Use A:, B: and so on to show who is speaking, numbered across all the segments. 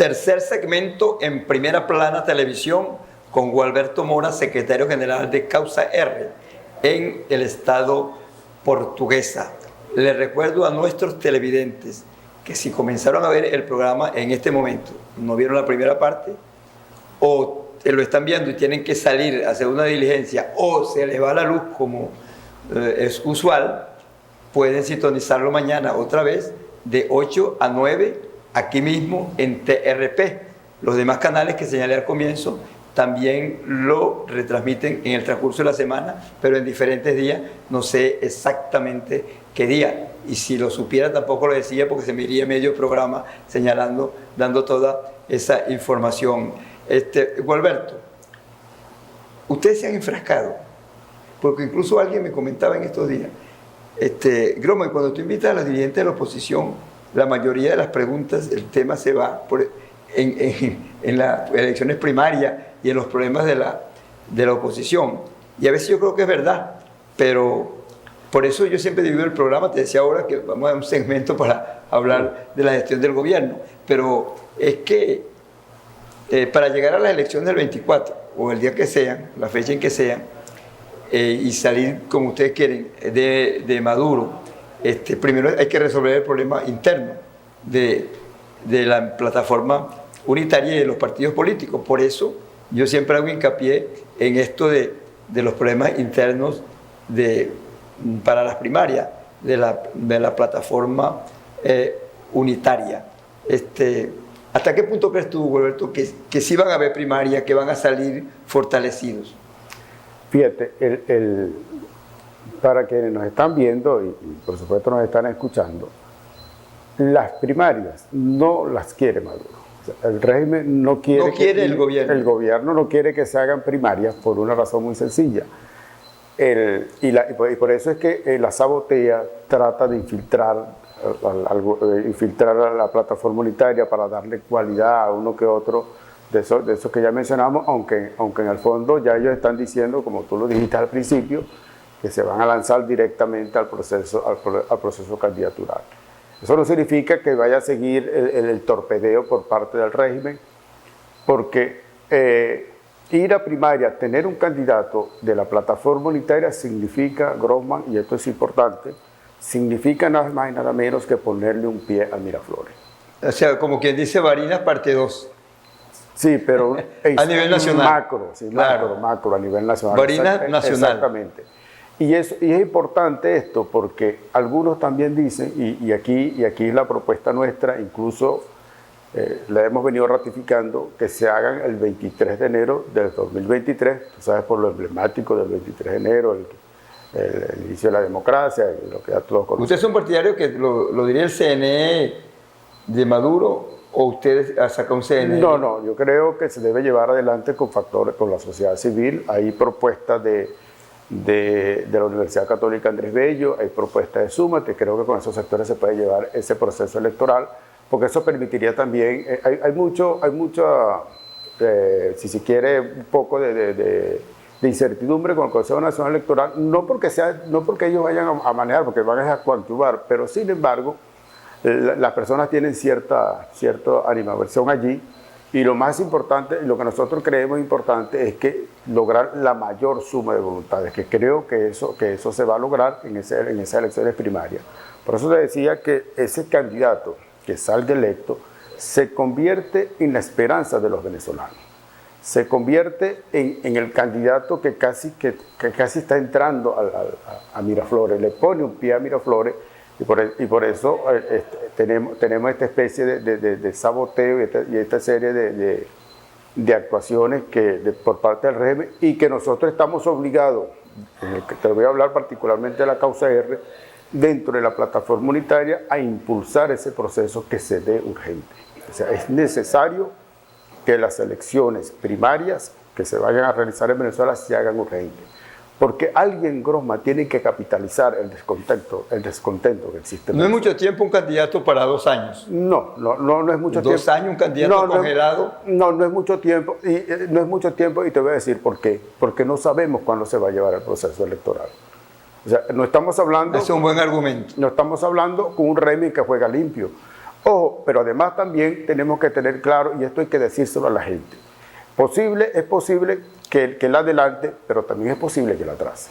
A: tercer segmento en Primera Plana Televisión con Gualberto Mora, secretario general de Causa R en el estado Portuguesa. Les recuerdo a nuestros televidentes que si comenzaron a ver el programa en este momento, no vieron la primera parte, o lo están viendo y tienen que salir a hacer una diligencia, o se les va la luz como es usual, pueden sintonizarlo mañana otra vez de 8 a 9 aquí mismo en TRP. Los demás canales que señalé al comienzo también lo retransmiten en el transcurso de la semana, pero en diferentes días, no sé exactamente qué día. Y si lo supiera tampoco lo decía porque se me iría medio programa señalando, dando toda esa información. Gualberto, ustedes se han enfrascado, porque incluso alguien me comentaba en estos días, Groman, cuando tú invitas a los dirigentes de la oposición, la mayoría de las preguntas, el tema se va en las elecciones primarias y en los problemas de la oposición. Y a veces yo creo que es verdad, pero por eso yo siempre divido el programa. Te decía ahora que vamos a dar un segmento para hablar de la gestión del gobierno, pero es que para llegar a las elecciones del 24, o el día que sean, la fecha en que sean, y salir como ustedes quieren de Maduro, primero hay que resolver el problema interno de la plataforma unitaria y de los partidos políticos. Por eso yo siempre hago hincapié en esto de los problemas internos para las primarias de la plataforma unitaria. ¿Hasta qué punto crees tú, Gualberto, que sí van a haber primarias, que van a salir fortalecidos?
B: Fíjate, para quienes nos están viendo y por supuesto nos están escuchando, las primarias no las quiere Maduro. O sea, el régimen no quiere,
A: el gobierno.
B: El gobierno no quiere que se hagan primarias por una razón muy sencilla. Y por eso es que la sabotea trata de infiltrar a la plataforma unitaria para darle cualidad a uno que otro de esos que ya mencionamos, aunque en el fondo ya ellos están diciendo, como tú lo dijiste al principio, que se van a lanzar directamente al proceso candidatural. Eso no significa que vaya a seguir el torpedeo por parte del régimen, porque ir a primaria, tener un candidato de la plataforma unitaria significa, Grossman, y esto es importante, significa nada más y nada menos que ponerle un pie a Miraflores.
A: O sea, como quien dice Barinas parte 2.
B: Sí, pero
A: a nivel nacional.
B: Macro, sí, claro. macro a nivel nacional.
A: Barinas nacional.
B: Exactamente. Y es importante esto porque algunos también dicen, y aquí la propuesta nuestra, incluso la hemos venido ratificando, que se hagan el 23 de enero del 2023, tú sabes, por lo emblemático del 23 de enero, el inicio de la democracia, y lo que ya todos conocen.
A: ¿Usted es un partidario que lo diría el CNE de Maduro o usted saca un CNE?
B: No, yo creo que se debe llevar adelante con la sociedad civil. Hay propuestas de la Universidad Católica Andrés Bello, hay propuestas de Súmate, creo que con esos sectores se puede llevar ese proceso electoral, porque eso permitiría también, hay mucho si se quiere, un poco de incertidumbre con el Consejo Nacional Electoral, no porque ellos vayan a manejar, porque van a coadyuvar, pero sin embargo, las personas tienen cierta animadversión allí, y lo más importante, lo que nosotros creemos importante es que lograr la mayor suma de voluntades, que creo que eso se va a lograr en esas elecciones primarias. Por eso te decía que ese candidato que salga electo se convierte en la esperanza de los venezolanos, se convierte en el candidato que casi está entrando a Miraflores, le pone un pie a Miraflores. Y por eso tenemos esta especie de saboteo y esta serie de actuaciones por parte del régimen, y que nosotros estamos obligados, te voy a hablar particularmente de la causa R, dentro de la plataforma unitaria, a impulsar ese proceso que se dé urgente. O sea, es necesario que las elecciones primarias que se vayan a realizar en Venezuela se hagan urgentes. Porque alguien, Grossman, tiene que capitalizar el descontento que existe.
A: No es mucho tiempo un candidato para 2 años.
B: No es mucho tiempo.
A: 2 años un candidato congelado.
B: No es mucho tiempo. Y no es mucho tiempo, y te voy a decir por qué. Porque no sabemos cuándo se va a llevar el proceso electoral. O sea, no estamos hablando...
A: Ese es un buen argumento.
B: No estamos hablando con un régimen que juega limpio. Ojo, pero además también tenemos que tener claro, y esto hay que decírselo a la gente, es posible que él adelante, pero también es posible que él atrase.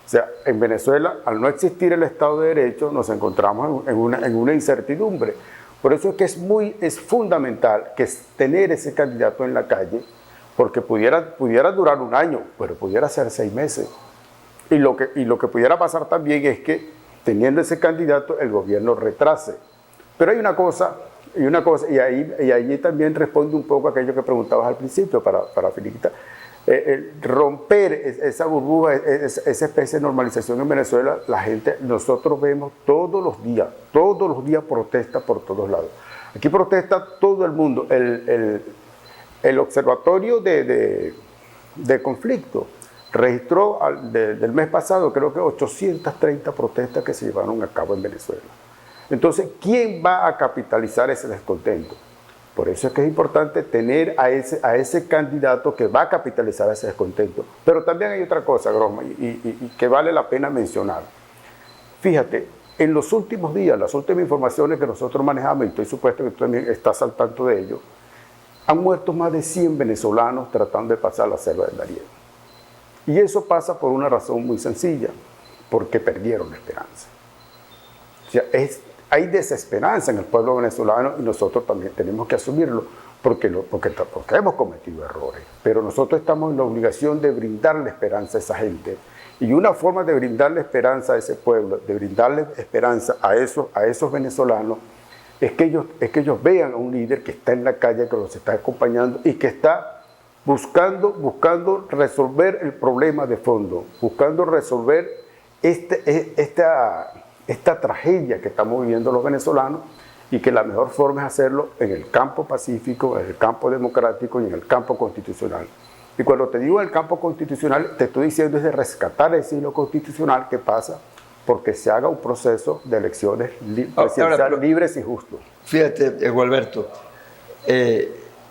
B: O sea, en Venezuela, al no existir el Estado de Derecho, nos encontramos en una incertidumbre. Por eso es que es fundamental que tener ese candidato en la calle, porque pudiera durar un año, pero pudiera ser 6 meses. Y lo que pudiera pasar también es que, teniendo ese candidato, el gobierno retrase. Pero hay una cosa, y ahí también responde un poco a aquello que preguntabas al principio, para finiquitar. Romper esa burbuja, esa especie de normalización en Venezuela, nosotros vemos todos los días protestas por todos lados. Aquí protesta todo el mundo. El observatorio de conflicto registró del mes pasado, creo que 830 protestas que se llevaron a cabo en Venezuela. Entonces, ¿quién va a capitalizar ese descontento? Por eso es que es importante tener a ese candidato que va a capitalizar ese descontento. Pero también hay otra cosa, Grosma, y que vale la pena mencionar. Fíjate, en los últimos días, las últimas informaciones que nosotros manejamos, y estoy supuesto que tú también estás al tanto de ello, han muerto más de 100 venezolanos tratando de pasar la selva del Darién. Y eso pasa por una razón muy sencilla, porque perdieron la esperanza. O sea, hay desesperanza en el pueblo venezolano y nosotros también tenemos que asumirlo porque hemos cometido errores. Pero nosotros estamos en la obligación de brindarle esperanza a esa gente. Y una forma de brindarle esperanza a ese pueblo, de brindarle esperanza a esos venezolanos, es que ellos vean a un líder que está en la calle, que los está acompañando y que está buscando resolver el problema de fondo, buscando resolver esta tragedia que estamos viviendo los venezolanos, y que la mejor forma es hacerlo en el campo pacífico, en el campo democrático y en el campo constitucional. Y cuando te digo el campo constitucional, te estoy diciendo es de rescatar el siglo constitucional que pasa porque se haga un proceso de elecciones presidenciales libres y justos.
A: Fíjate, Gualberto,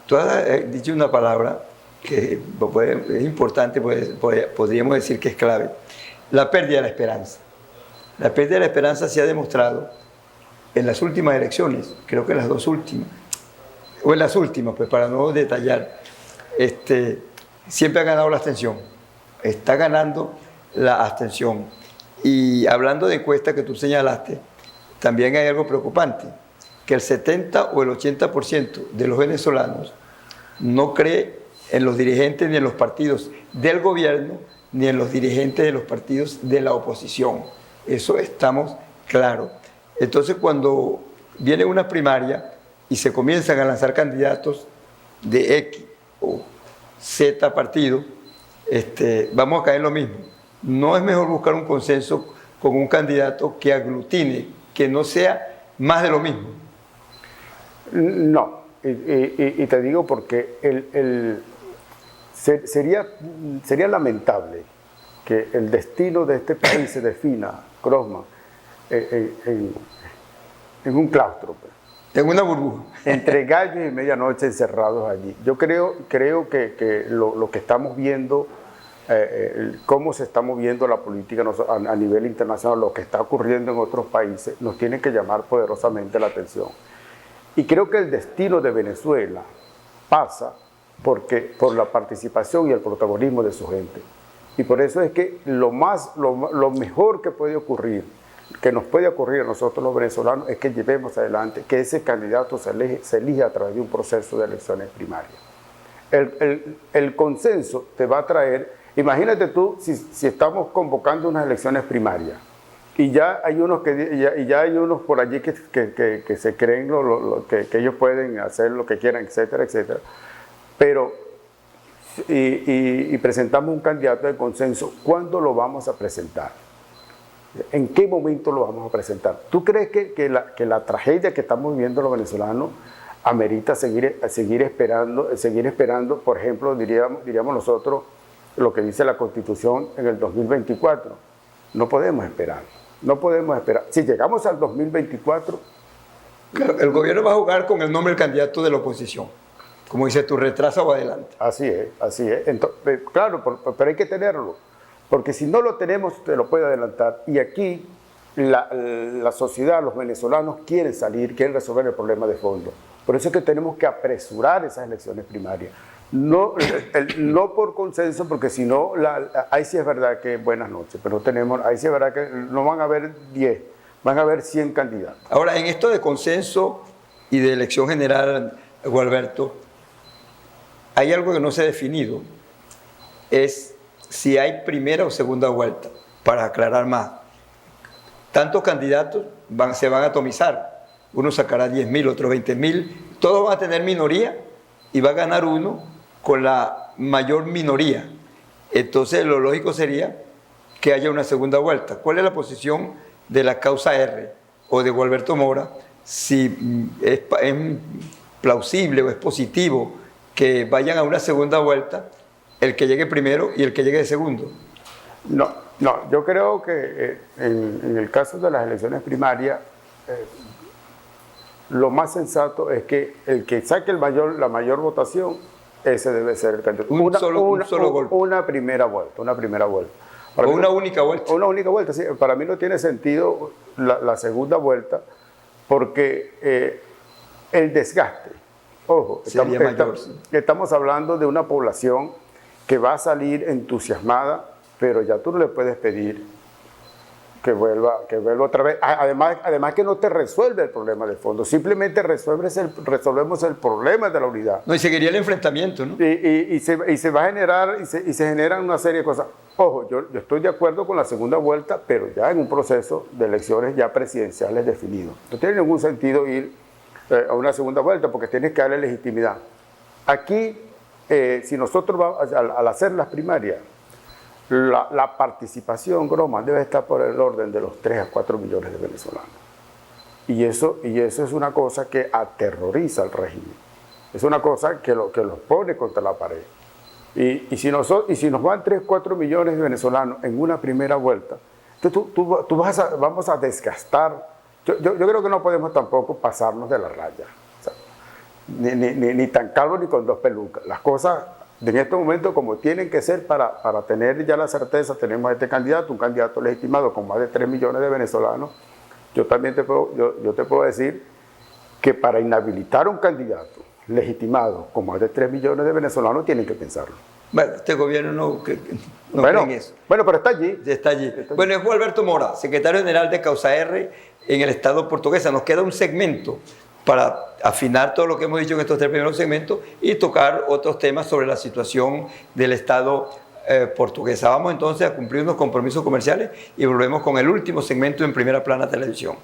A: tú has dicho una palabra que es importante, podríamos decir que es clave: la pérdida de la esperanza. La pérdida de la esperanza se ha demostrado en las últimas elecciones, creo que en las 2 últimas, o en las últimas, pues para no detallar, siempre ha ganado la abstención, está ganando la abstención. Y hablando de encuestas que tú señalaste, también hay algo preocupante, que el 70 o el 80% de los venezolanos no cree en los dirigentes ni en los partidos del gobierno, ni en los dirigentes de los partidos de la oposición. Eso estamos claros. Entonces, cuando viene una primaria y se comienzan a lanzar candidatos de X o Z partido, vamos a caer en lo mismo. No es mejor buscar un consenso con un candidato que aglutine, que no sea más de lo mismo.
B: No, y te digo porque sería lamentable que el destino de este país se defina, Grosma, en un claustro.
A: En una burbuja.
B: Entre gallos y medianoche encerrados allí. Yo creo que lo que estamos viendo, cómo se está moviendo la política a nivel internacional, lo que está ocurriendo en otros países, nos tiene que llamar poderosamente la atención. Y creo que el destino de Venezuela pasa por la participación y el protagonismo de su gente. Y por eso es que lo mejor que puede ocurrir, que nos puede ocurrir a nosotros los venezolanos, es que llevemos adelante, que ese candidato se elija a través de un proceso de elecciones primarias. El consenso te va a traer, imagínate tú, si estamos convocando unas elecciones primarias, y ya hay unos por allí que se creen que ellos pueden hacer lo que quieran, etcétera, etcétera, pero y presentamos un candidato de consenso, ¿cuándo lo vamos a presentar? ¿En qué momento lo vamos a presentar? ¿Tú crees que la tragedia que estamos viviendo los venezolanos amerita seguir esperando, por ejemplo, diríamos nosotros, lo que dice la Constitución en el 2024? No podemos esperar. Si llegamos al 2024...
A: Claro, el gobierno va a jugar con el nombre del candidato de la oposición. Como dice tú, retrasa o adelante.
B: Así es. Entonces, claro, pero hay que tenerlo. Porque si no lo tenemos, te lo puede adelantar. Y aquí la sociedad, los venezolanos quieren salir, quieren resolver el problema de fondo. Por eso es que tenemos que apresurar esas elecciones primarias. No, no por consenso, porque si no, ahí sí es verdad que buenas noches, pero ahí sí es verdad que no van a haber 10, van a haber 100 candidatos.
A: Ahora, en esto de consenso y de elección general, Gualberto, hay algo que no se ha definido, es si hay primera o segunda vuelta, para aclarar más. Tantos candidatos se van a atomizar, uno sacará 10.000, otros 20.000, todos van a tener minoría y va a ganar uno con la mayor minoría. Entonces lo lógico sería que haya una segunda vuelta. ¿Cuál es la posición de la causa R o de Gualberto Mora? Si es plausible o es positivo que vayan a una segunda vuelta el que llegue primero y el que llegue de segundo.
B: No, yo creo que en el caso de las elecciones primarias, lo más sensato es que el que saque la mayor votación, ese debe ser el candidato.
A: Un solo golpe.
B: Una primera vuelta.
A: O una única vuelta.
B: Una única vuelta, sí. Para mí no tiene sentido la segunda vuelta porque el desgaste, ojo, estamos hablando de una población que va a salir entusiasmada, pero ya tú no le puedes pedir que vuelva otra vez. Además que no te resuelve el problema de fondo, simplemente resolvemos el problema de la unidad.
A: No, y seguiría el enfrentamiento, ¿no?
B: Y se va a generar, y se generan una serie de cosas. Ojo, yo estoy de acuerdo con la segunda vuelta, pero ya en un proceso de elecciones ya presidenciales definido. No tiene ningún sentido ir a una segunda vuelta porque tienes que darle legitimidad. Aquí, si nosotros vamos, al hacer las primarias, la participación, Groma, debe estar por el orden de los 3 a 4 millones de venezolanos. Y eso es una cosa que aterroriza al régimen. Es una cosa que los pone contra la pared. Y si nos van 3 o 4 millones de venezolanos en una primera vuelta, entonces vamos a desgastar. Yo creo que no podemos tampoco pasarnos de la raya. O sea, ni tan calvo ni con 2 pelucas. Las cosas en este momento como tienen que ser para tener ya la certeza, tenemos a este candidato, un candidato legitimado con más de 3 millones de venezolanos. Yo también te puedo decir que para inhabilitar un candidato legitimado con más de 3 millones de venezolanos tienen que pensarlo.
A: Bueno, este gobierno no cree en eso.
B: Bueno, pero está allí.
A: Está allí. Bueno, es Gualberto Mora, secretario general de Causa R en el Estado portuguesa. Nos queda un segmento para afinar todo lo que hemos dicho en estos 3 primeros segmentos y tocar otros temas sobre la situación del Estado portuguesa. Vamos entonces a cumplir unos compromisos comerciales y volvemos con el último segmento en Primera Plana Televisión.